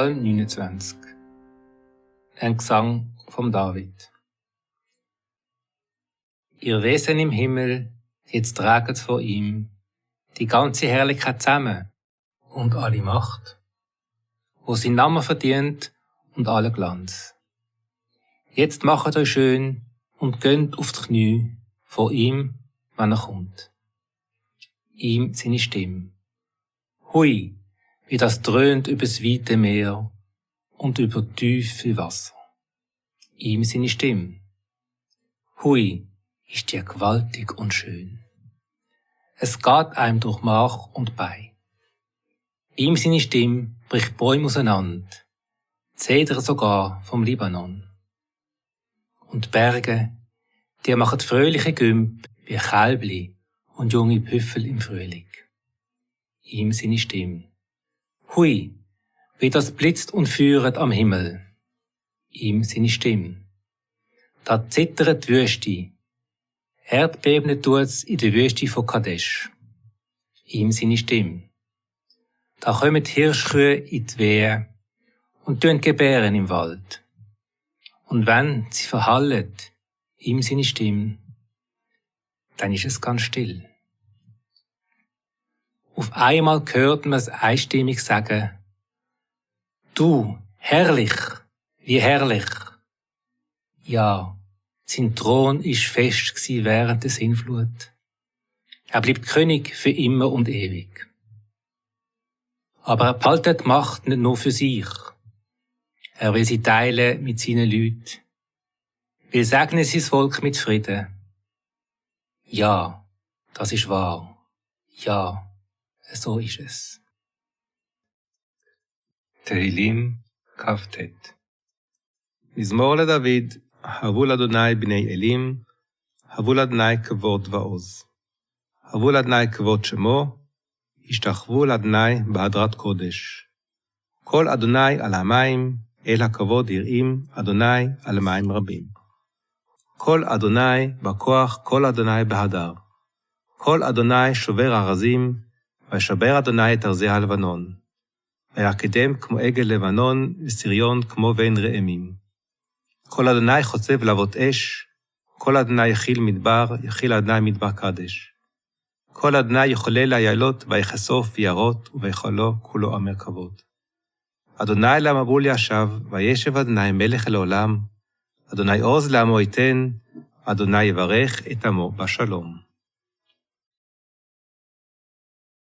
Psalm 29. Ein Gesang vom David. Ihr Wesen im Himmel, jetzt traget vor ihm die ganze Herrlichkeit zusammen und alle Macht, wo sein Name verdient und alle Glanz. Jetzt machet euch schön und gönnt auf die Knie vor ihm, wenn er kommt. Ihm seine Stimme. Hui, wie das dröhnt übers weite Meer und über tiefe Wasser. Ihm seine Stimme. Hui, ist die gewaltig und schön. Es geht einem durch Mark und Bein. Ihm seine Stimme bricht Bäume auseinander, Zedern sogar vom Libanon. Und Berge, die machen fröhliche Gümp wie Kälbli und junge Büffel im Frühling. Ihm seine Stimme. Hui, wie das blitzt und feuert am Himmel. Ihm seine Stimme. Da zittert die Wüste. Erdbeben tut's in der Wüste von Kadesh. Ihm seine Stimme. Da kommen die Hirschkühe in die Wehe und tun gebären im Wald. Und wenn sie verhallen, ihm seine Stimme, dann ist es ganz still. Auf einmal hört man es einstimmig sagen, du, herrlich, wie herrlich. Ja, sein Thron ist fest gsi während der Sintflut. Er bleibt König für immer und ewig. Aber er behaltet die Macht nicht nur für sich. Er will sie teilen mit seinen Leuten. Will segnen sein Volk mit Frieden. Ja, das ist wahr. Ja, so ist es. תהילים כ"ט. מזמור לדוד, הבו לאדוני בני אלים, הבו לאדוני כבוד ועוז. הבו לאדוני כבוד שמו, השתחוו לאדוני בהדרת קודש. כל אדוני על המים, אל הכבוד יראים, אדוני על מים רבים. כל אדוני בכוח, כל אדוני בהדר. כל אדוני שובר ארזים, וישבר אדוני את ארזי הלבנון. ויקדם כמו עגל לבנון, וסריון כמו בן רעמים. כל אדוני חוצב להבות אש, כל אדוני יחיל מדבר, יחיל אדוני מדבר קדש. כל אדוני יחולל איילות, ויחשוף יערות, ויכלו כולו המרכבות. אדוני למבול ישב, וישב אדוני מלך לעולם, אדוני עוז לעמו ייתן, אדוני יברך את עמו בשלום.